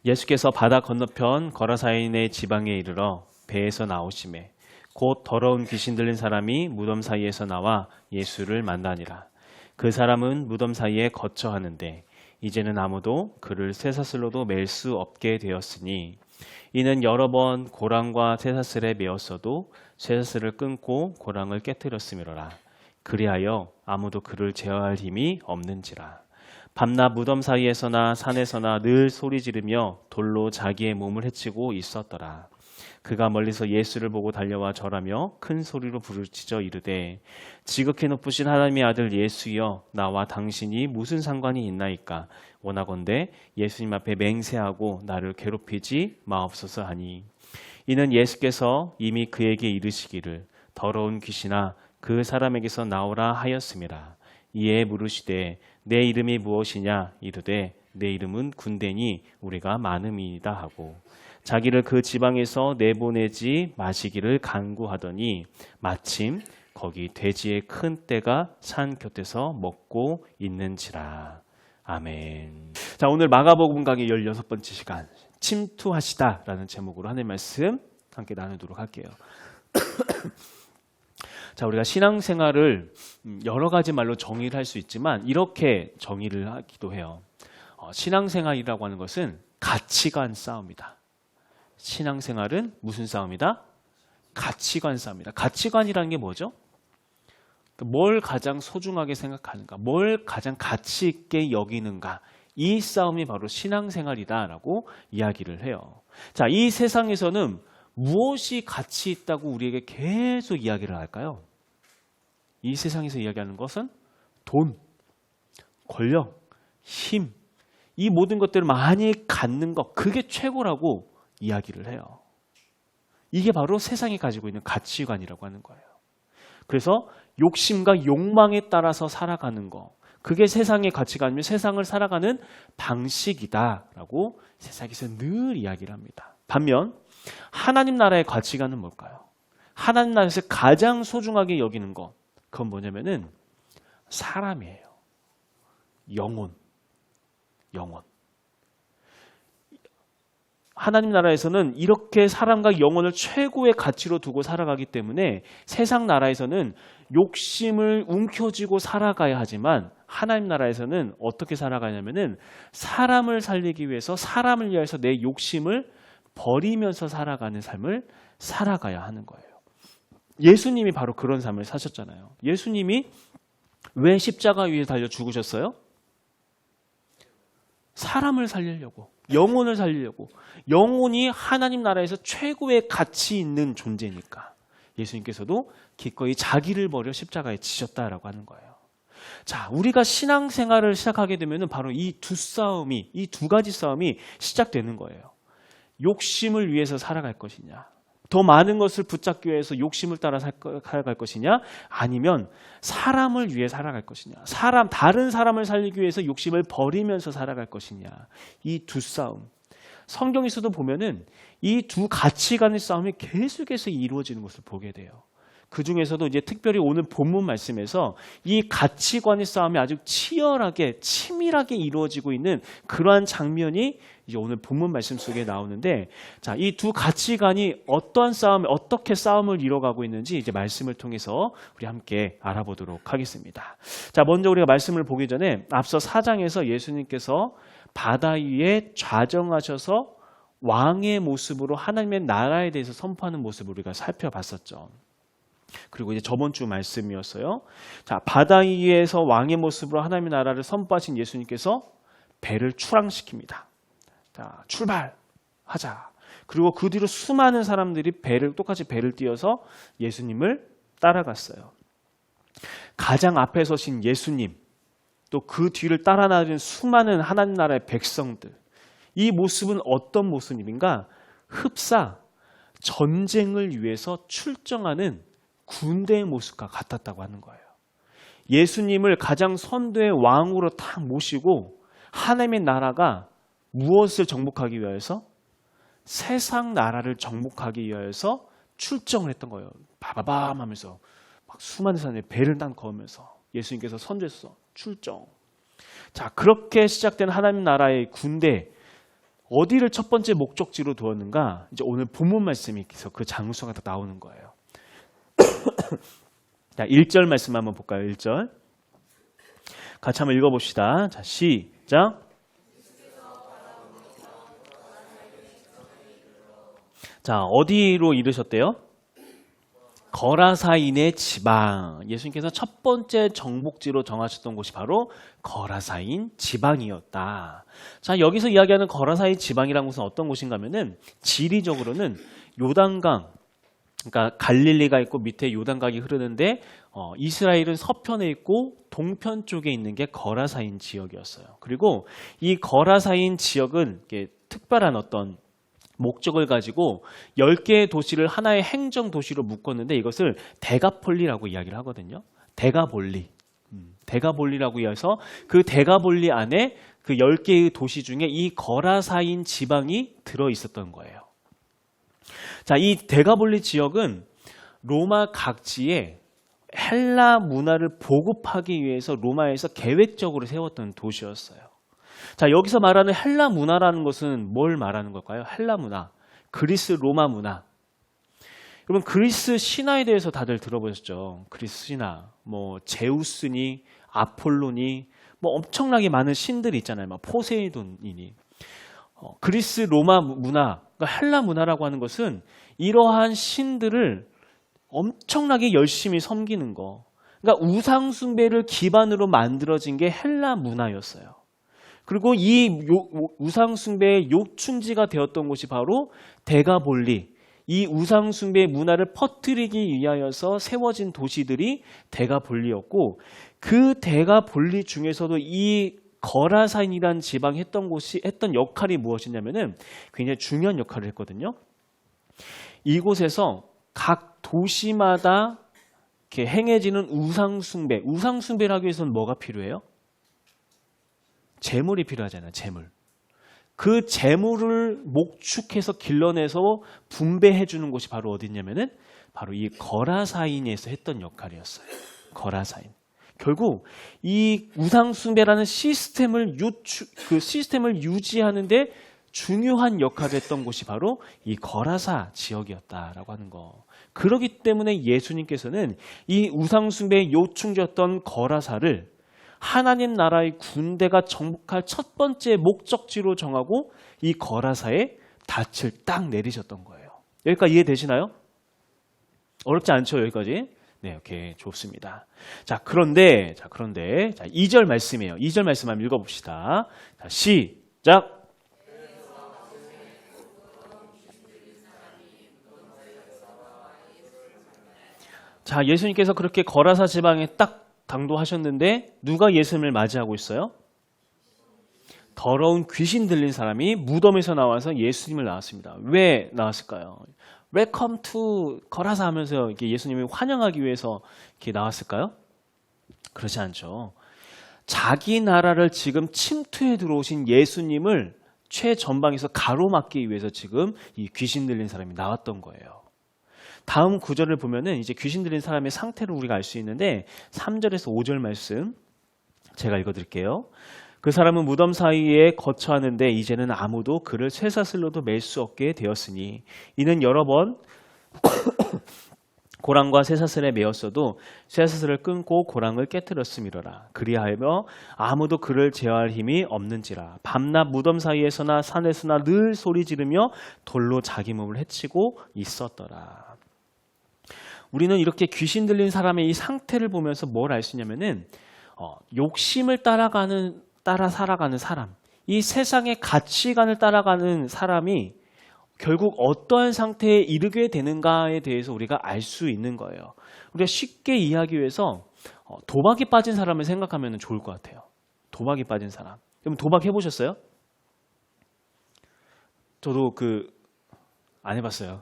예수께서 바다 건너편 거라사인의 지방에 이르러 배에서 나오시매 곧 더러운 귀신 들린 사람이 무덤 사이에서 나와 예수를 만나니라. 그 사람은 무덤 사이에 거처하는데 이제는 아무도 그를 쇠사슬로도 맬 수 없게 되었으니 이는 여러 번 고랑과 쇠사슬에 매었어도 쇠사슬을 끊고 고랑을 깨뜨렸음이로라. 그리하여 아무도 그를 제어할 힘이 없는지라. 밤낮 무덤 사이에서나 산에서나 늘 소리 지르며 돌로 자기의 몸을 해치고 있었더라. 그가 멀리서 예수를 보고 달려와 절하며 큰 소리로 부르짖어 이르되 지극히 높으신 하나님의 아들 예수여 나와 당신이 무슨 상관이 있나이까. 원하건대 예수님 앞에 맹세하고 나를 괴롭히지 마옵소서 하니 이는 예수께서 이미 그에게 이르시기를 더러운 귀신아 그 사람에게서 나오라 하였음이라. 이에 물으시되 내 이름이 무엇이냐. 이르되 내 이름은 군대니 우리가 많음이다 하고 자기를 그 지방에서 내보내지 마시기를 간구하더니 마침 거기 돼지의 큰 떼가 산 곁에서 먹고 있는지라. 아멘. 자, 오늘 마가복음 강의 16번째 시간 침투하시다라는 제목으로 하나님의 말씀 함께 나누도록 할게요. 자, 우리가 신앙생활을 여러 가지 말로 정의를 할 수 있지만 이렇게 정의를 하기도 해요. 신앙생활이라고 하는 것은 가치관 싸움이다. 신앙생활은 무슨 싸움이다? 가치관 싸움이다. 가치관이라는 게 뭐죠? 뭘 가장 소중하게 생각하는가? 뭘 가장 가치 있게 여기는가? 이 싸움이 바로 신앙생활이다라고 이야기를 해요. 자, 이 세상에서는 무엇이 가치 있다고 우리에게 계속 이야기를 할까요? 이 세상에서 이야기하는 것은 돈, 권력, 힘, 이 모든 것들을 많이 갖는 것, 그게 최고라고 이야기를 해요. 이게 바로 세상이 가지고 있는 가치관이라고 하는 거예요. 그래서 욕심과 욕망에 따라서 살아가는 거, 그게 세상의 가치관이며 세상을 살아가는 방식이다라고 세상에서 늘 이야기를 합니다. 반면 하나님 나라의 가치관은 뭘까요? 하나님 나라에서 가장 소중하게 여기는 것, 그건 뭐냐면은 사람이에요. 영혼. 하나님 나라에서는 이렇게 사람과 영혼을 최고의 가치로 두고 살아가기 때문에 세상 나라에서는 욕심을 움켜쥐고 살아가야 하지만 하나님 나라에서는 어떻게 살아가냐면은 사람을 살리기 위해서 사람을 위해서 내 욕심을 버리면서 살아가는 삶을 살아가야 하는 거예요. 예수님이 바로 그런 삶을 사셨잖아요. 예수님이 왜 십자가 위에 달려 죽으셨어요? 사람을 살리려고, 영혼을 살리려고. 영혼이 하나님 나라에서 최고의 가치 있는 존재니까 예수님께서도 기꺼이 자기를 버려 십자가에 지셨다라고 하는 거예요. 자, 우리가 신앙생활을 시작하게 되면 바로 이 두 가지 싸움이 시작되는 거예요. 욕심을 위해서 살아갈 것이냐, 더 많은 것을 붙잡기 위해서 욕심을 따라 살아갈 것이냐, 아니면 사람을 위해 살아갈 것이냐, 다른 사람을 살리기 위해서 욕심을 버리면서 살아갈 것이냐, 이 두 싸움. 성경에서도 보면은 이 두 가치관의 싸움이 계속해서 이루어지는 것을 보게 돼요. 그 중에서도 이제 특별히 오늘 본문 말씀에서 이 가치관의 싸움이 아주 치열하게, 치밀하게 이루어지고 있는 그러한 장면이 이제 오늘 본문 말씀 속에 나오는데, 자, 이 두 가치관이 어떻게 싸움을 이뤄가고 있는지 이제 말씀을 통해서 우리 함께 알아보도록 하겠습니다. 자, 먼저 우리가 말씀을 보기 전에 앞서 4장에서 예수님께서 바다 위에 좌정하셔서 왕의 모습으로 하나님의 나라에 대해서 선포하는 모습을 우리가 살펴봤었죠. 그리고 이제 저번 주 말씀이었어요. 자, 바다 위에서 왕의 모습으로 하나님의 나라를 선포하신 예수님께서 배를 출항시킵니다. 자, 출발하자. 그리고 그 뒤로 수많은 사람들이 똑같이 배를 띄어서 예수님을 따라갔어요. 가장 앞에 서신 예수님, 또 그 뒤를 따라 나가는 수많은 하나님 나라의 백성들. 이 모습은 어떤 모습인가? 흡사 전쟁을 위해서 출정하는 군대의 모습과 같았다고 하는 거예요. 예수님을 가장 선두의 왕으로 딱 모시고 하나님의 나라가 무엇을 정복하기 위해서? 세상 나라를 정복하기 위해서 출정을 했던 거예요. 바바밤 하면서 막 수많은 사람들이 배를 딱 거으면서 예수님께서 선두에서 출정. 자, 그렇게 시작된 하나님 나라의 군대, 어디를 첫 번째 목적지로 두었는가? 이제 오늘 본문 말씀에서 그 장소가 다 나오는 거예요. 자, 1절 말씀 한번 볼까요? 1절. 같이 한번 읽어봅시다. 자, 시작. 자, 어디로 이르셨대요? 거라사인의 지방. 예수님께서 첫 번째 정복지로 정하셨던 곳이 바로 거라사인 지방이었다. 자, 여기서 이야기하는 거라사인 지방이라는 곳은 어떤 곳인가 하면은 지리적으로는 요단강, 그러니까 갈릴리가 있고 밑에 요단강이 흐르는데 이스라엘은 서편에 있고 동편 쪽에 있는 게 거라사인 지역이었어요. 그리고 이 거라사인 지역은 이게 특별한 어떤 목적을 가지고 10개의 도시를 하나의 행정 도시로 묶었는데 이것을 데가폴리라고 이야기를 하거든요. 데가볼리. 데가볼리라고 해서 그 데가볼리 안에 그 10개의 도시 중에 이 거라사인 지방이 들어 있었던 거예요. 자, 이 데가볼리 지역은 로마 각지에 헬라 문화를 보급하기 위해서 로마에서 계획적으로 세웠던 도시였어요. 자, 여기서 말하는 헬라 문화라는 것은 뭘 말하는 걸까요? 헬라 문화, 그리스 로마 문화. 여러분, 그리스 신화에 대해서 다들 들어보셨죠? 그리스 신화, 뭐 제우스니, 아폴로니, 뭐 엄청나게 많은 신들이 있잖아요. 막 포세이돈이니. 그리스 로마 문화, 그러니까 헬라 문화라고 하는 것은 이러한 신들을 엄청나게 열심히 섬기는 거. 그러니까 우상 숭배를 기반으로 만들어진 게 헬라 문화였어요. 그리고 이 우상 숭배의 요충지가 되었던 곳이 바로 데가볼리. 이 우상 숭배의 문화를 퍼뜨리기 위하여서 세워진 도시들이 데가볼리였고, 그 데가볼리 중에서도 이 거라사인이라는 지방이 했던 역할이 무엇이냐면은 굉장히 중요한 역할을 했거든요. 이곳에서 각 도시마다 이렇게 행해지는 우상 숭배를 하기 위해서는 뭐가 필요해요? 재물이 필요하잖아요. 재물. 그 재물을 목축해서 길러내서 분배해 주는 곳이 바로 어디냐면은 바로 이 거라사인에서 했던 역할이었어요. 거라사인. 결국 이 우상 숭배라는 시스템을 유지하는데 중요한 역할을 했던 곳이 바로 이 거라사 지역이었다라고 하는 거. 그렇기 때문에 예수님께서는 이 우상 숭배의 요충지였던 거라사를 하나님 나라의 군대가 정복할 첫 번째 목적지로 정하고 이 거라사에 닻을 딱 내리셨던 거예요. 여기까지 이해되시나요? 어렵지 않죠, 여기까지? 네, 오케이, 좋습니다. 자, 그런데 2절 말씀이에요. 2절 말씀 한번 읽어봅시다. 자, 시작. 자, 예수님께서 그렇게 거라사 지방에 딱 당도하셨는데 누가 예수님을 맞이하고 있어요? 더러운 귀신 들린 사람이 무덤에서 나와서 예수님을 나왔습니다. 왜 나왔을까요? Welcome to 거라사 하면서 이렇게 예수님을 환영하기 위해서 이렇게 나왔을까요? 그렇지 않죠. 자기 나라를 지금 침투해 들어오신 예수님을 최전방에서 가로막기 위해서 지금 이 귀신 들린 사람이 나왔던 거예요. 다음 구절을 보면은 이제 귀신 들린 사람의 상태를 우리가 알 수 있는데 3절에서 5절 말씀 제가 읽어드릴게요. 그 사람은 무덤 사이에 거처하는데 이제는 아무도 그를 쇠사슬로도 맬 수 없게 되었으니 이는 여러 번 고랑과 쇠사슬에 매었어도 쇠사슬을 끊고 고랑을 깨뜨렸음이로라. 그리하여 아무도 그를 제어할 힘이 없는지라. 밤낮 무덤 사이에서나 산에서나 늘 소리 지르며 돌로 자기 몸을 해치고 있었더라. 우리는 이렇게 귀신 들린 사람의 이 상태를 보면서 뭘 알 수 있냐면은 욕심을 따라 살아가는 사람, 이 세상의 가치관을 따라가는 사람이 결국 어떠한 상태에 이르게 되는가에 대해서 우리가 알 수 있는 거예요. 우리가 쉽게 이해하기 위해서 도박에 빠진 사람을 생각하면 좋을 것 같아요. 도박에 빠진 사람. 그럼 도박 해보셨어요? 저도 안 해봤어요.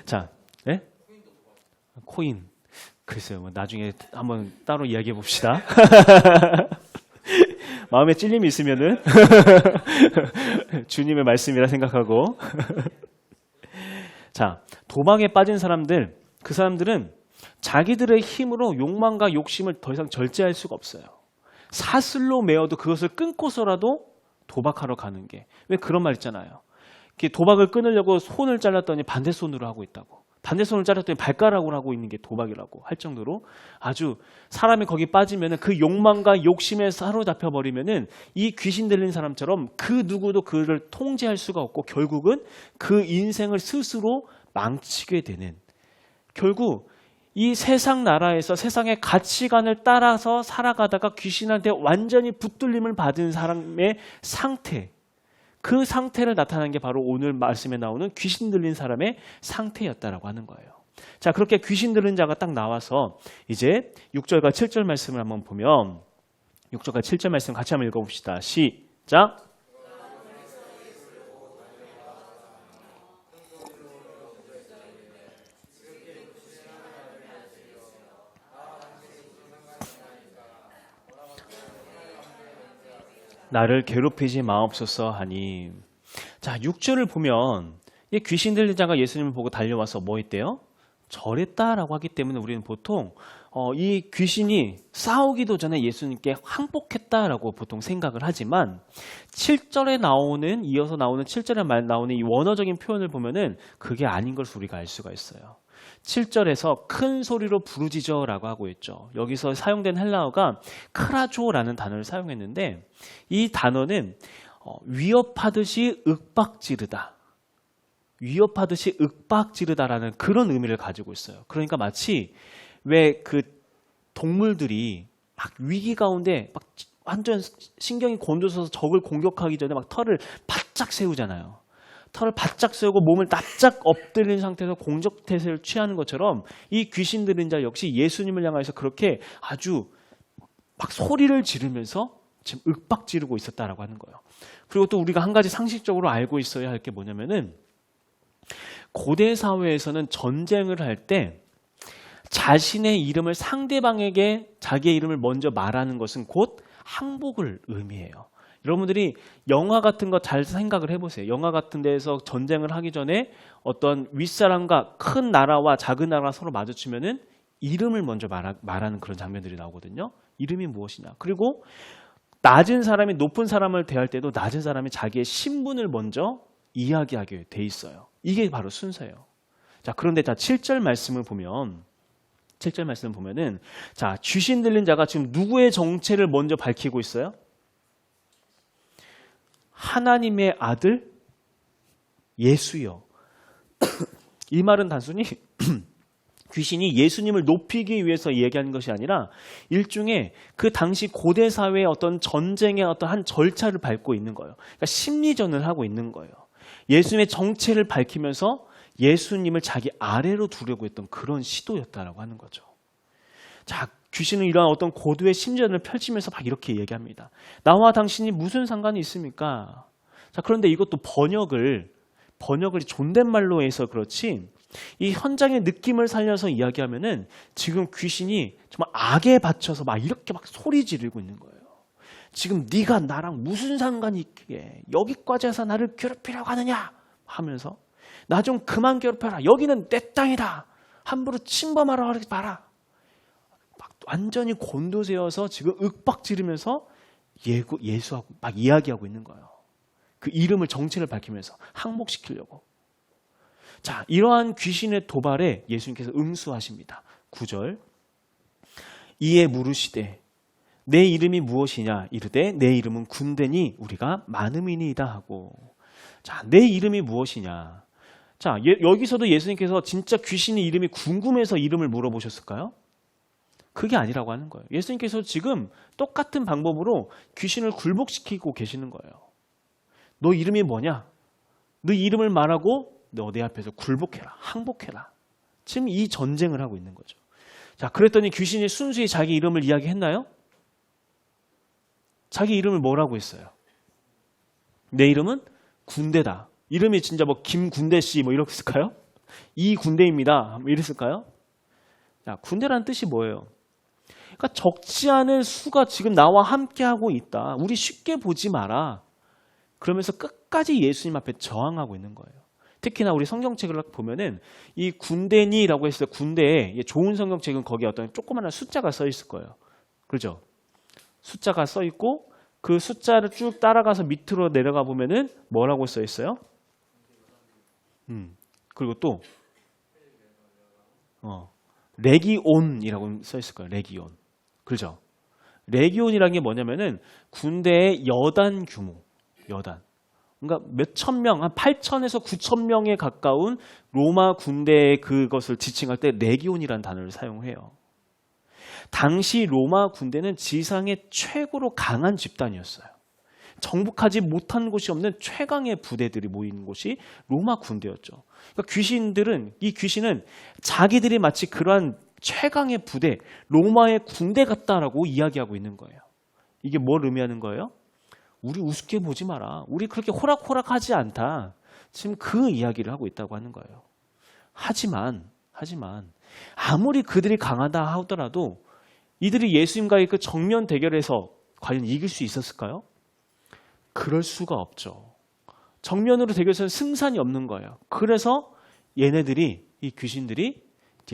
자, 네? 코인. 글쎄요. 나중에 한번 따로 이야기해 봅시다. 마음에 찔림이 있으면은 주님의 말씀이라 생각하고. 자, 도박에 빠진 사람들, 그 사람들은 자기들의 힘으로 욕망과 욕심을 더 이상 절제할 수가 없어요. 사슬로 매어도 그것을 끊고서라도 도박하러 가는 게. 왜 그런 말 있잖아요. 도박을 끊으려고 손을 잘랐더니 반대 손으로 하고 있다고. 반대 손을 잘랐더니 발가락으로 하고 있는 게 도박이라고 할 정도로 아주 사람이 거기 빠지면은 그 욕망과 욕심에 사로잡혀 버리면은 이 귀신 들린 사람처럼 그 누구도 그를 통제할 수가 없고 결국은 그 인생을 스스로 망치게 되는, 결국 이 세상 나라에서 세상의 가치관을 따라서 살아가다가 귀신한테 완전히 붙들림을 받은 사람의 상태, 그 상태를 나타내는 게 바로 오늘 말씀에 나오는 귀신 들린 사람의 상태였다라고 하는 거예요. 자, 그렇게 귀신 들린 자가 딱 나와서 이제 6절과 7절 말씀을 한번 보면 6절과 7절 말씀 같이 한번 읽어봅시다. 시작! 나를 괴롭히지 마옵소서 하니. 자, 6절을 보면 이 귀신 들린 자가 예수님을 보고 달려와서 뭐 했대요? 절했다라고 하기 때문에 우리는 보통 이 귀신이 싸우기도 전에 예수님께 항복했다라고 보통 생각을 하지만 7절에 나오는, 이어서 나오는 7절에 나오는 이 원어적인 표현을 보면은 그게 아닌 것을 우리가 알 수가 있어요. 7절에서 큰 소리로 부르짖어라고 하고 있죠. 여기서 사용된 헬라어가 크라조라는 단어를 사용했는데 이 단어는 위협하듯이 윽박지르다, 위협하듯이 윽박지르다라는 그런 의미를 가지고 있어요. 그러니까 마치 왜 그 동물들이 막 위기 가운데 막 완전 신경이 곤두서서 적을 공격하기 전에 막 털을 바짝 세우잖아요. 털을 바짝 세우고 몸을 납작 엎드린 상태에서 공격 태세를 취하는 것처럼 이 귀신 들린 자 역시 예수님을 향해서 그렇게 아주 막 소리를 지르면서 지금 윽박 지르고 있었다라고 하는 거예요. 그리고 또 우리가 한 가지 상식적으로 알고 있어야 할 게 뭐냐면은 고대 사회에서는 전쟁을 할 때 자신의 이름을 상대방에게 자기의 이름을 먼저 말하는 것은 곧 항복을 의미해요. 여러분들이 영화 같은 거 잘 생각을 해보세요. 영화 같은 데에서 전쟁을 하기 전에 어떤 윗사람과 큰 나라와 작은 나라가 서로 마주치면은 이름을 먼저 말하는 그런 장면들이 나오거든요. 이름이 무엇이냐. 그리고 낮은 사람이 높은 사람을 대할 때도 낮은 사람이 자기의 신분을 먼저 이야기하게 돼 있어요. 이게 바로 순서예요. 자, 그런데 자, 7절 말씀을 보면 7절 말씀을 보면은 자, 귀신 들린 자가 지금 누구의 정체를 먼저 밝히고 있어요? 하나님의 아들 예수요. 이 말은 단순히 귀신이 예수님을 높이기 위해서 얘기하는 것이 아니라 일종의 그 당시 고대 사회의 어떤 전쟁의 어떤 한 절차를 밟고 있는 거예요. 그러니까 심리전을 하고 있는 거예요. 예수님의 정체를 밝히면서 예수님을 자기 아래로 두려고 했던 그런 시도였다라고 하는 거죠. 자, 귀신은 이러한 어떤 고도의 심리전을 펼치면서 막 이렇게 얘기합니다. 나와 당신이 무슨 상관이 있습니까? 자, 그런데 이것도 번역을 존댓말로 해서 그렇지 이 현장의 느낌을 살려서 이야기하면은 지금 귀신이 정말 악에 받쳐서 막 이렇게 막 소리 지르고 있는 거예요. 지금 네가 나랑 무슨 상관이 있기에 여기까지 해서 나를 괴롭히려고 하느냐 하면서 나 좀 그만 괴롭혀라. 여기는 내 땅이다. 함부로 침범하라 하지 마라. 막 완전히 곤두세워서 지금 윽박 지르면서 예수하고 막 이야기하고 있는 거예요. 그 이름을 정체를 밝히면서 항복시키려고. 자, 이러한 귀신의 도발에 예수님께서 응수하십니다. 9절. 이에 물으시되 내 이름이 무엇이냐 이르되 내 이름은 군대니 우리가 많음이니이다 하고. 자, 내 이름이 무엇이냐. 자, 여기서도 예수님께서 진짜 귀신의 이름이 궁금해서 이름을 물어보셨을까요? 그게 아니라고 하는 거예요. 예수님께서 지금 똑같은 방법으로 귀신을 굴복시키고 계시는 거예요. 너 이름이 뭐냐? 너 이름을 말하고 너 내 앞에서 굴복해라. 항복해라. 지금 이 전쟁을 하고 있는 거죠. 자, 그랬더니 귀신이 순수히 자기 이름을 이야기했나요? 자기 이름을 뭐라고 했어요? 내 이름은 군대다. 이름이 진짜 뭐 김군대 씨 뭐 이랬을까요? 이 군대입니다. 뭐 이랬을까요? 자, 군대라는 뜻이 뭐예요? 그러니까 적지 않은 수가 지금 나와 함께하고 있다. 우리 쉽게 보지 마라. 그러면서 끝까지 예수님 앞에 저항하고 있는 거예요. 특히나 우리 성경책을 보면은 이 군대니라고 했을 때 군대에 좋은 성경책은 거기에 어떤 조그마한 숫자가 써 있을 거예요. 그렇죠? 숫자가 써 있고 그 숫자를 쭉 따라가서 밑으로 내려가 보면은 뭐라고 써 있어요? 그리고 또 레기온이라고 써 있을 거예요. 레기온. 그죠? 레기온이라는 게 뭐냐면은 군대의 여단 규모. 여단. 그러니까 몇천 명, 한 8천에서 9천 명에 가까운 로마 군대의 그것을 지칭할 때 레기온이라는 단어를 사용해요. 당시 로마 군대는 지상의 최고로 강한 집단이었어요. 정복하지 못한 곳이 없는 최강의 부대들이 모이는 곳이 로마 군대였죠. 그러니까 이 귀신은 자기들이 마치 그러한 최강의 부대, 로마의 군대 같다라고 이야기하고 있는 거예요. 이게 뭘 의미하는 거예요? 우리 우습게 보지 마라. 우리 그렇게 호락호락하지 않다. 지금 그 이야기를 하고 있다고 하는 거예요. 하지만 아무리 그들이 강하다 하더라도 이들이 예수님과의 그 정면 대결에서 과연 이길 수 있었을까요? 그럴 수가 없죠. 정면으로 대결해서는 승산이 없는 거예요. 그래서 이 귀신들이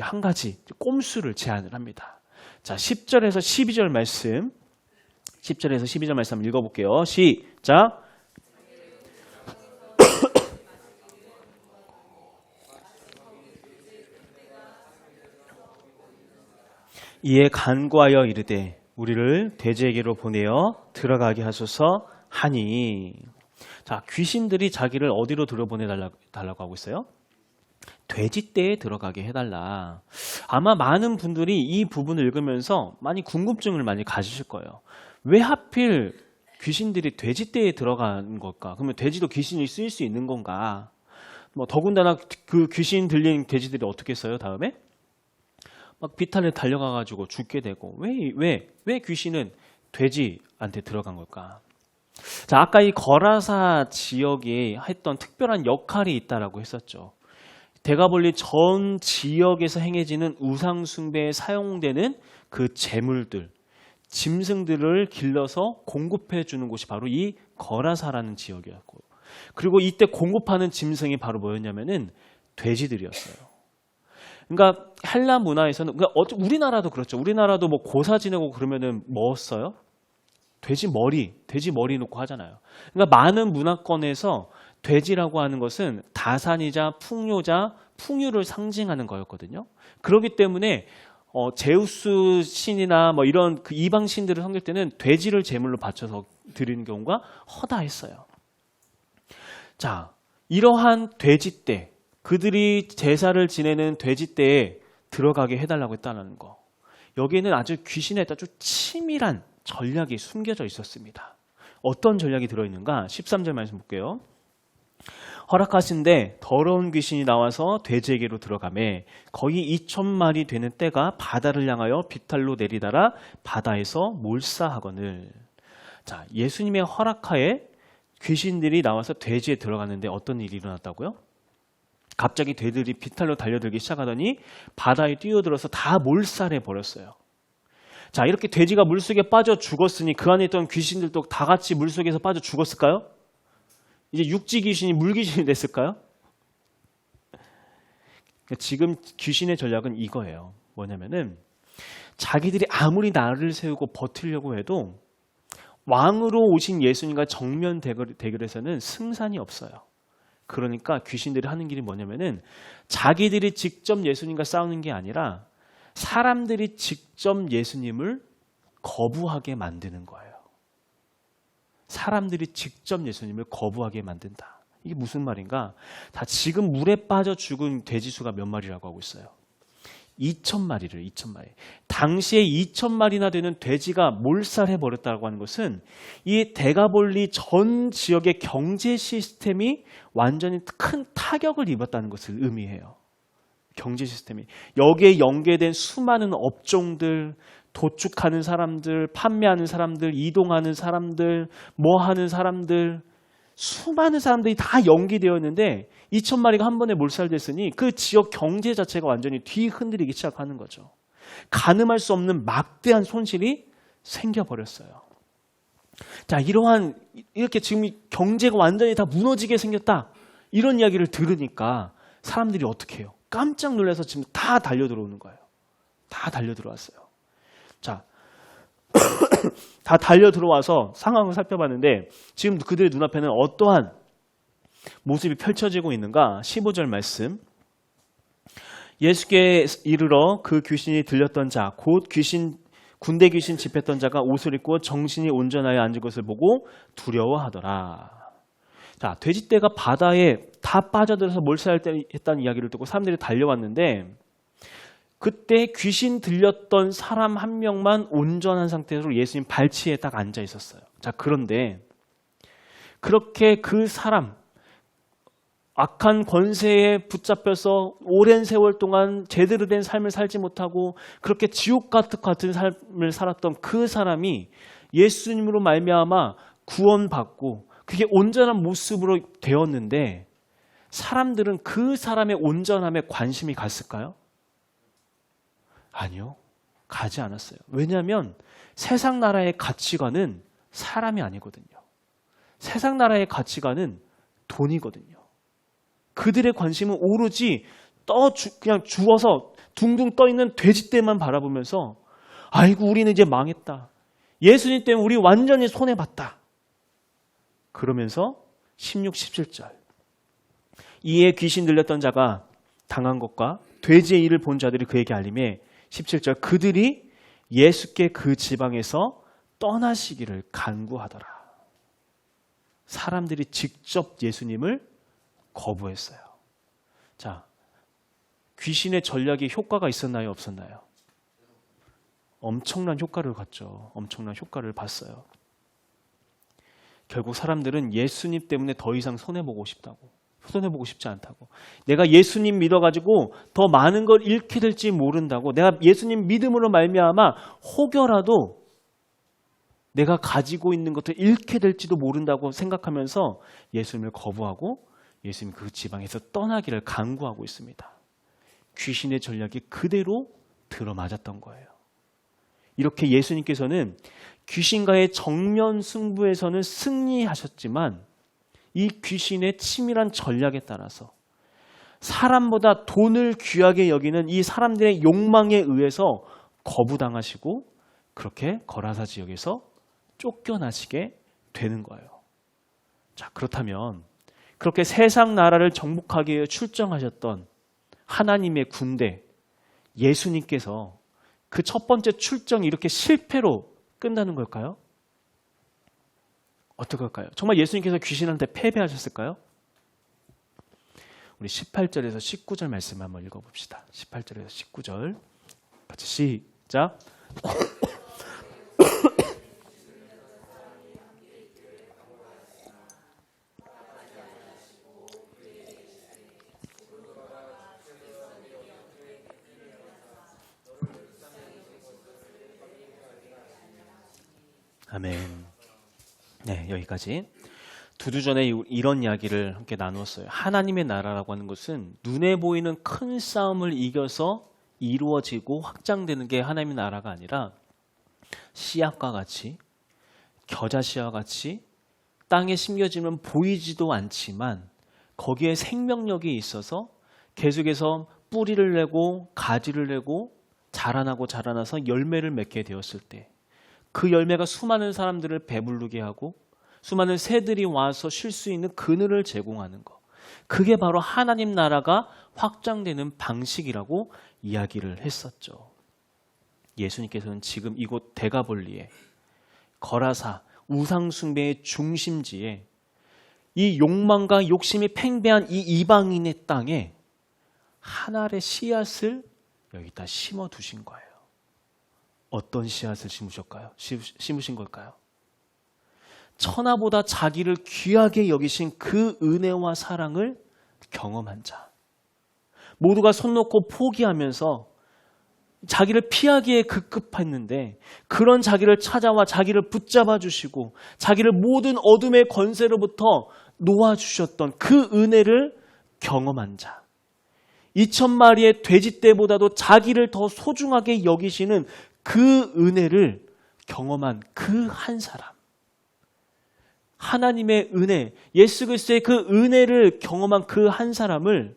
한 가지 꼼수를 제안을 합니다. 자, 10절에서 12절 말씀 10절에서 12절 말씀 한번 읽어볼게요. 시작. 이에 간구하여 이르되 우리를 돼지에게로 보내어 들어가게 하소서 하니. 자, 귀신들이 자기를 어디로 들어보내달라고 하고 있어요? 돼지떼에 들어가게 해달라. 아마 많은 분들이 이 부분을 읽으면서 많이 궁금증을 많이 가지실 거예요. 왜 하필 귀신들이 돼지떼에 들어간 걸까? 그러면 돼지도 귀신이 쓰일 수 있는 건가? 뭐 더군다나 그 귀신 들린 돼지들이 어떻게 써요? 다음에 막 비탈에 달려가가지고 죽게 되고 왜 귀신은 돼지한테 들어간 걸까? 자, 아까 이 거라사 지역에 했던 특별한 역할이 있다라고 했었죠. 대가볼리 전 지역에서 행해지는 우상 숭배에 사용되는 그 제물들, 짐승들을 길러서 공급해 주는 곳이 바로 이 거라사라는 지역이었고, 그리고 이때 공급하는 짐승이 바로 뭐였냐면은 돼지들이었어요. 그러니까 헬라 문화에서는, 그러니까 우리나라도 그렇죠. 우리나라도 뭐 고사 지내고 그러면은 뭐 써요? 돼지 머리 놓고 하잖아요. 그러니까 많은 문화권에서 돼지라고 하는 것은 다산이자 풍요자, 풍요를 상징하는 거였거든요. 그렇기 때문에 제우스 신이나 뭐 이런 그 이방 신들을 섬길 때는 돼지를 제물로 바쳐서 드리는 경우가 허다했어요. 자, 이러한 돼지떼, 그들이 제사를 지내는 돼지떼에 들어가게 해달라고 했다는 거. 여기에는 아주 귀신에 아주 치밀한 전략이 숨겨져 있었습니다. 어떤 전략이 들어있는가? 13절 말씀 볼게요. 허락하신데 더러운 귀신이 나와서 돼지에게로 들어가매 거의 2,000마리 되는 떼가 바다를 향하여 비탈로 내리다라 바다에서 몰사하거늘. 자, 예수님의 허락하에 귀신들이 나와서 돼지에 들어갔는데 어떤 일이 일어났다고요? 갑자기 돼들이 비탈로 달려들기 시작하더니 바다에 뛰어들어서 다 몰살해 버렸어요. 자, 이렇게 돼지가 물속에 빠져 죽었으니 그 안에 있던 귀신들도 다 같이 물속에서 빠져 죽었을까요? 이제 육지 귀신이 물 귀신이 됐을까요? 지금 귀신의 전략은 이거예요. 뭐냐면은 자기들이 아무리 나를 세우고 버티려고 해도 왕으로 오신 예수님과 정면 대결에서는 승산이 없어요. 그러니까 귀신들이 하는 길이 뭐냐면은 자기들이 직접 예수님과 싸우는 게 아니라 사람들이 직접 예수님을 거부하게 만드는 거예요. 사람들이 직접 예수님을 거부하게 만든다. 이게 무슨 말인가? 다 지금 물에 빠져 죽은 돼지 수가 몇 마리라고 하고 있어요? 2,000마리를 2,000마리. 당시에 2,000마리나 되는 돼지가 몰살해버렸다고 하는 것은 이 데가볼리 전 지역의 경제 시스템이 완전히 큰 타격을 입었다는 것을 의미해요. 경제 시스템이. 여기에 연계된 수많은 업종들, 도축하는 사람들, 판매하는 사람들, 이동하는 사람들, 뭐 하는 사람들, 수많은 사람들이 다 연기되어 있는데 2,000마리가 한 번에 몰살됐으니 그 지역 경제 자체가 완전히 뒤흔들리기 시작하는 거죠. 가늠할 수 없는 막대한 손실이 생겨버렸어요. 자, 이렇게 지금 경제가 완전히 다 무너지게 생겼다. 이런 이야기를 들으니까 사람들이 어떻게 해요? 깜짝 놀라서 지금 다 달려들어오는 거예요. 다 달려들어왔어요. 자, 다 달려 들어와서 상황을 살펴봤는데 지금 그들의 눈앞에는 어떠한 모습이 펼쳐지고 있는가? 15절 말씀. 예수께 이르러 그 귀신이 들렸던 자, 곧 군대 귀신 집했던 자가 옷을 입고 정신이 온전하여 앉은 것을 보고 두려워하더라. 자, 돼지떼가 바다에 다 빠져들어서 몰살했다는 이야기를 듣고 사람들이 달려왔는데 그때 귀신 들렸던 사람 한 명만 온전한 상태로 예수님 발치에 딱 앉아 있었어요. 자, 그런데 그렇게 그 사람, 악한 권세에 붙잡혀서 오랜 세월 동안 제대로 된 삶을 살지 못하고 그렇게 지옥 같은 삶을 살았던 그 사람이 예수님으로 말미암아 구원받고 그게 온전한 모습으로 되었는데 사람들은 그 사람의 온전함에 관심이 갔을까요? 아니요. 가지 않았어요. 왜냐하면 세상 나라의 가치관은 사람이 아니거든요. 세상 나라의 가치관은 돈이거든요. 그들의 관심은 오로지 그냥 주워서 둥둥 떠있는 돼지떼만 바라보면서 아이고 우리는 이제 망했다. 예수님 때문에 우리 완전히 손해봤다. 그러면서 16, 17절 이에 귀신 들렸던 자가 당한 것과 돼지의 일을 본 자들이 그에게 알림해 17절 그들이 예수께 그 지방에서 떠나시기를 간구하더라. 사람들이 직접 예수님을 거부했어요. 자, 귀신의 전략이 효과가 있었나요? 없었나요? 엄청난 효과를 봤죠. 엄청난 효과를 봤어요. 결국 사람들은 예수님 때문에 더 이상 손해보고 싶지 않다고. 내가 예수님 믿어가지고 더 많은 걸 잃게 될지 모른다고. 내가 예수님 믿음으로 말미암아 혹여라도 내가 가지고 있는 것을 잃게 될지도 모른다고 생각하면서 예수님을 거부하고 예수님 그 지방에서 떠나기를 간구하고 있습니다. 귀신의 전략이 그대로 들어맞았던 거예요. 이렇게 예수님께서는 귀신과의 정면 승부에서는 승리하셨지만 이 귀신의 치밀한 전략에 따라서 사람보다 돈을 귀하게 여기는 이 사람들의 욕망에 의해서 거부당하시고 그렇게 거라사 지역에서 쫓겨나시게 되는 거예요. 자, 그렇다면 그렇게 세상 나라를 정복하기 위해 출정하셨던 하나님의 군대 예수님께서 그 첫 번째 출정이 이렇게 실패로 끝나는 걸까요? 어떨까요? 정말 예수님께서 귀신한테 패배하셨을까요? 우리 18절에서 19절 말씀 한번 읽어봅시다. 18절에서 19절 같이 시작. 아멘. 네, 여기까지. 두 주 전에 이런 이야기를 함께 나누었어요. 하나님의 나라라고 하는 것은 눈에 보이는 큰 싸움을 이겨서 이루어지고 확장되는 게 하나님의 나라가 아니라 씨앗과 같이 겨자씨와 같이 땅에 심겨지면 보이지도 않지만 거기에 생명력이 있어서 계속해서 뿌리를 내고 가지를 내고 자라나서 열매를 맺게 되었을 때 그 열매가 수많은 사람들을 배부르게 하고 수많은 새들이 와서 쉴 수 있는 그늘을 제공하는 것. 그게 바로 하나님 나라가 확장되는 방식이라고 이야기를 했었죠. 예수님께서는 지금 이곳 데가볼리에 거라사 우상숭배의 중심지에 이 욕망과 욕심이 팽배한 이 이방인의 땅에 하나의 씨앗을 여기다 심어두신 거예요. 어떤 씨앗을 심으신 걸까요? 천하보다 자기를 귀하게 여기신 그 은혜와 사랑을 경험한 자. 모두가 손 놓고 포기하면서 자기를 피하기에 급급했는데 그런 자기를 찾아와 자기를 붙잡아 주시고 자기를 모든 어둠의 권세로부터 놓아주셨던 그 은혜를 경험한 자. 2,000마리의 돼지떼보다도 자기를 더 소중하게 여기시는 그 은혜를 경험한 그 한 사람. 하나님의 은혜, 예수 그리스도의 그 은혜를 경험한 그 한 사람을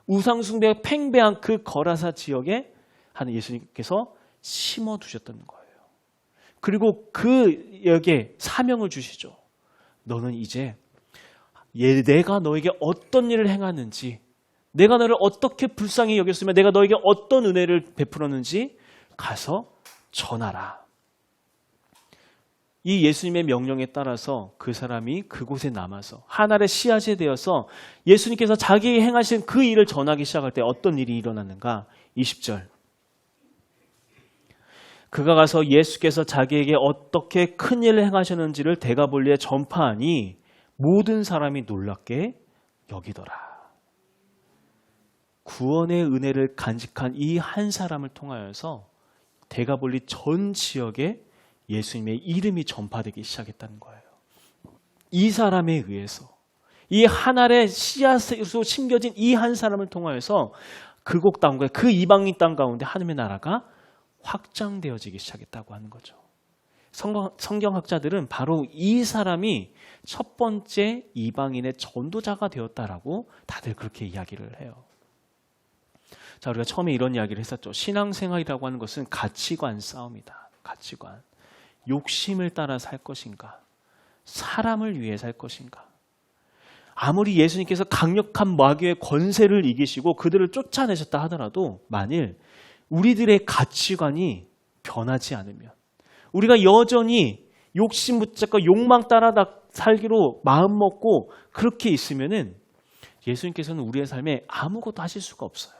우상숭배가 팽배한 그 거라사 지역에 하는 예수님께서 심어두셨다는 거예요. 그리고 그에게 사명을 주시죠. 너는 이제 내가 너에게 어떤 일을 행하는지, 내가 너를 어떻게 불쌍히 여겼으며 내가 너에게 어떤 은혜를 베풀었는지 가서 전하라. 이 예수님의 명령에 따라서 그 사람이 그곳에 남아서 하늘의 씨앗이 되어서 예수님께서 자기에게 행하신 그 일을 전하기 시작할 때 어떤 일이 일어났는가? 20절. 그가 가서 예수께서 자기에게 어떻게 큰 일을 행하셨는지를 대가볼리에 전파하니 모든 사람이 놀랍게 여기더라. 구원의 은혜를 간직한 이 한 사람을 통하여서 대가볼리 전 지역에 예수님의 이름이 전파되기 시작했다는 거예요. 이 사람에 의해서, 이 하늘의 씨앗으로 심겨진 이 한 사람을 통하여서 그곳 땅 가운데, 그 이방인 땅 가운데 하나님의 나라가 확장되어지기 시작했다고 하는 거죠. 성경학자들은 바로 이 사람이 첫 번째 이방인의 전도자가 되었다라고 다들 그렇게 이야기를 해요. 자, 우리가 처음에 이런 이야기를 했었죠. 신앙생활이라고 하는 것은 가치관 싸움이다. 가치관. 욕심을 따라 살 것인가? 사람을 위해 살 것인가? 아무리 예수님께서 강력한 마귀의 권세를 이기시고 그들을 쫓아내셨다 하더라도 만일 우리들의 가치관이 변하지 않으면, 우리가 여전히 욕심 붙잡고 욕망 따라 살기로 마음먹고 그렇게 있으면은 예수님께서는 우리의 삶에 아무것도 하실 수가 없어요.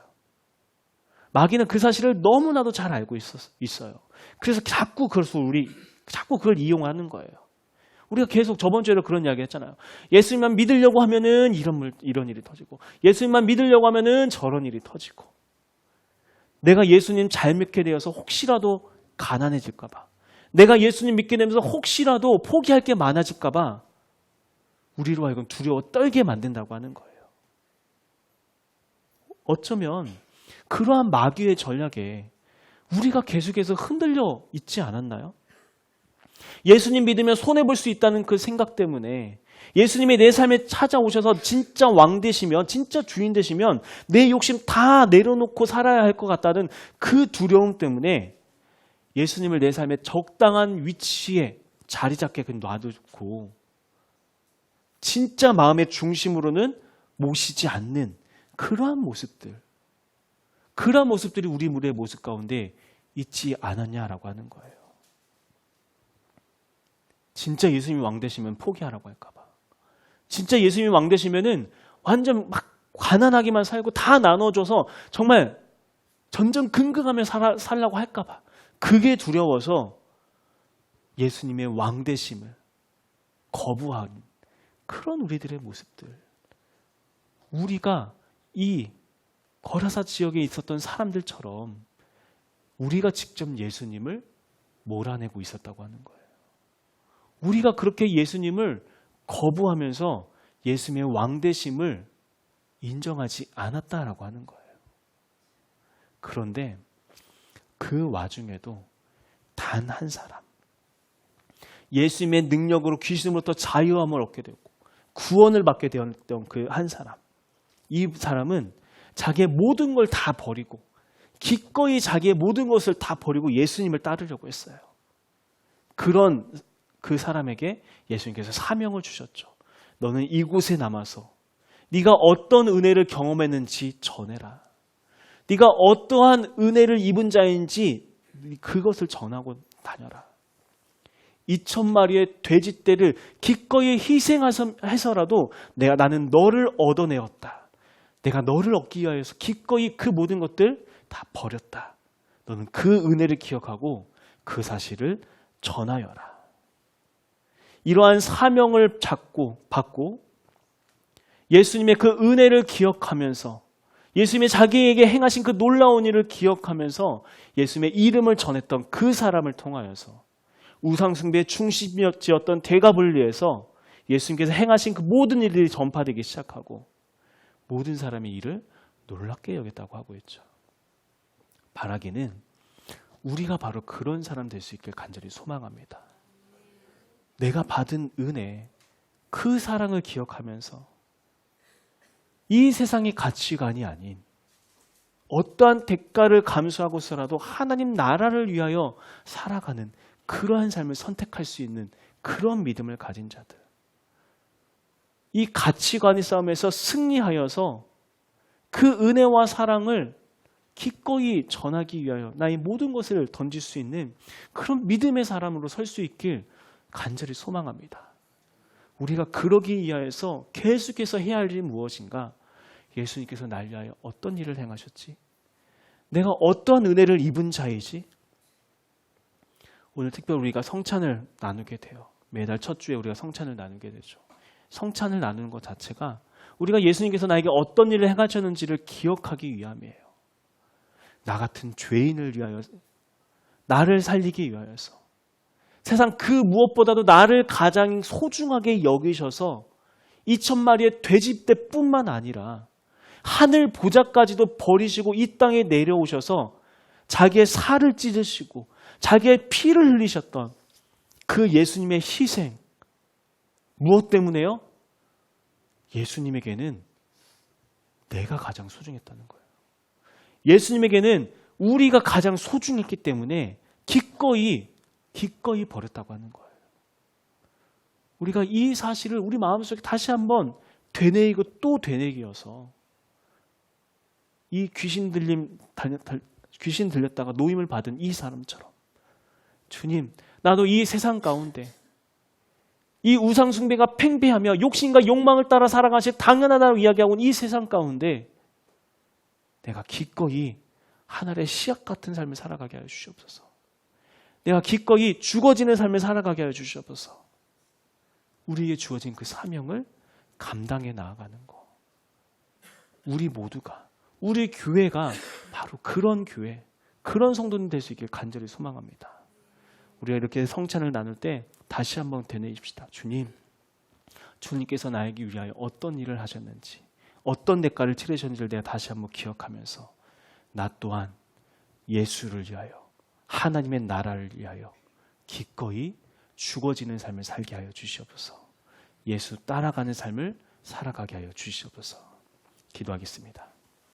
마귀는 그 사실을 너무나도 잘 알고 있어요. 그래서 자꾸 그걸 이용하는 거예요. 우리가 계속 저번 주에도 그런 이야기 했잖아요. 예수님만 믿으려고 하면은 이런 일이 터지고, 예수님만 믿으려고 하면은 저런 일이 터지고, 내가 예수님 잘 믿게 되어서 혹시라도 가난해질까봐, 내가 예수님 믿게 되면서 혹시라도 포기할 게 많아질까봐 우리로 하여금 두려워 떨게 만든다고 하는 거예요. 어쩌면 그러한 마귀의 전략에 우리가 계속해서 흔들려 있지 않았나요? 예수님 믿으면 손해볼 수 있다는 그 생각 때문에, 예수님이 내 삶에 찾아오셔서 진짜 왕 되시면, 진짜 주인 되시면 내 욕심 다 내려놓고 살아야 할 것 같다는 그 두려움 때문에 예수님을 내 삶의 적당한 위치에 자리 잡게 놔두고 진짜 마음의 중심으로는 모시지 않는 그러한 모습들이 우리 무리의 모습 가운데 있지 않았냐라고 하는 거예요. 진짜 예수님이 왕 되시면 포기하라고 할까 봐. 진짜 예수님이 왕 되시면은 완전 막 가난하게만 살고 다 나눠줘서 정말 전전긍긍하며 살라고 할까 봐. 그게 두려워서 예수님의 왕 되심을 거부하는 그런 우리들의 모습들. 우리가 이 거라사 지역에 있었던 사람들처럼 우리가 직접 예수님을 몰아내고 있었다고 하는 거예요. 우리가 그렇게 예수님을 거부하면서 예수님의 왕되심을 인정하지 않았다라고 하는 거예요. 그런데 그 와중에도 단 한 사람, 예수님의 능력으로 귀신으로부터 자유함을 얻게 되고 구원을 받게 되었던 그 한 사람, 이 사람은 자기의 모든 걸 다 버리고 기꺼이 자기의 모든 것을 다 버리고 예수님을 따르려고 했어요. 그런 그 사람에게 예수님께서 사명을 주셨죠. 너는 이곳에 남아서 네가 어떤 은혜를 경험했는지 전해라. 네가 어떠한 은혜를 입은 자인지 그것을 전하고 다녀라. 2,000마리의 돼지떼를 기꺼이 희생해서라도 나는 너를 얻어내었다. 내가 너를 얻기 위하여서 기꺼이 그 모든 것들 다 버렸다. 너는 그 은혜를 기억하고 그 사실을 전하여라. 이러한 사명을 받고 예수님의 그 은혜를 기억하면서 예수님이 자기에게 행하신 그 놀라운 일을 기억하면서 예수님의 이름을 전했던 그 사람을 통하여서 우상숭배의 중심지였던 대가볼리에서 예수님께서 행하신 그 모든 일들이 전파되기 시작하고 모든 사람의 일을 놀랍게 여겼다고 하고 있죠. 바라기는 우리가 바로 그런 사람 될 수 있길 간절히 소망합니다. 내가 받은 은혜, 그 사랑을 기억하면서 이 세상의 가치관이 아닌 어떠한 대가를 감수하고서라도 하나님 나라를 위하여 살아가는 그러한 삶을 선택할 수 있는 그런 믿음을 가진 자들. 이 가치관의 싸움에서 승리하여서 그 은혜와 사랑을 기꺼이 전하기 위하여 나의 모든 것을 던질 수 있는 그런 믿음의 사람으로 설 수 있길 간절히 소망합니다. 우리가 그러기 위하여서 계속해서 해야 할 일이 무엇인가? 예수님께서 날 위하여 어떤 일을 행하셨지? 내가 어떠한 은혜를 입은 자이지? 오늘 특별히 우리가 성찬을 나누게 돼요. 매달 첫 주에 우리가 성찬을 나누게 되죠. 성찬을 나누는 것 자체가 우리가 예수님께서 나에게 어떤 일을 행하셨는지를 기억하기 위함이에요. 나 같은 죄인을 위하여, 나를 살리기 위하여서, 세상 그 무엇보다도 나를 가장 소중하게 여기셔서 2,000마리의 돼지떼뿐만 아니라 하늘 보좌까지도 버리시고 이 땅에 내려오셔서 자기의 살을 찢으시고 자기의 피를 흘리셨던 그 예수님의 희생, 무엇 때문에요? 예수님에게는 내가 가장 소중했다는 거예요. 예수님에게는 우리가 가장 소중했기 때문에 기꺼이 버렸다고 하는 거예요. 우리가 이 사실을 우리 마음속에 다시 한번 되뇌이고 또 되뇌기여서 이 귀신 들렸다가 노임을 받은 이 사람처럼, 주님, 나도 이 세상 가운데 이 우상 숭배가 팽배하며 욕심과 욕망을 따라 살아가실 당연하다고 이야기하고 있는 이 세상 가운데 내가 기꺼이 하늘의 씨앗 같은 삶을 살아가게 하여 주시옵소서. 내가 기꺼이 죽어지는 삶을 살아가게 하여 주시옵소서. 우리에게 주어진 그 사명을 감당해 나아가는 거. 우리 모두가, 우리 교회가 바로 그런 교회, 그런 성도님 될 수 있길 간절히 소망합니다. 우리가 이렇게 성찬을 나눌 때 다시 한번 되뇌입시다. 주님께서 나에게 위하여 어떤 일을 하셨는지, 어떤 대가를 치르셨는지를 내가 다시 한번 기억하면서 나 또한 예수를 위하여, 하나님의 나라를 위하여 기꺼이 죽어지는 삶을 살게 하여 주시옵소서. 예수 따라가는 삶을 살아가게 하여 주시옵소서. 기도하겠습니다.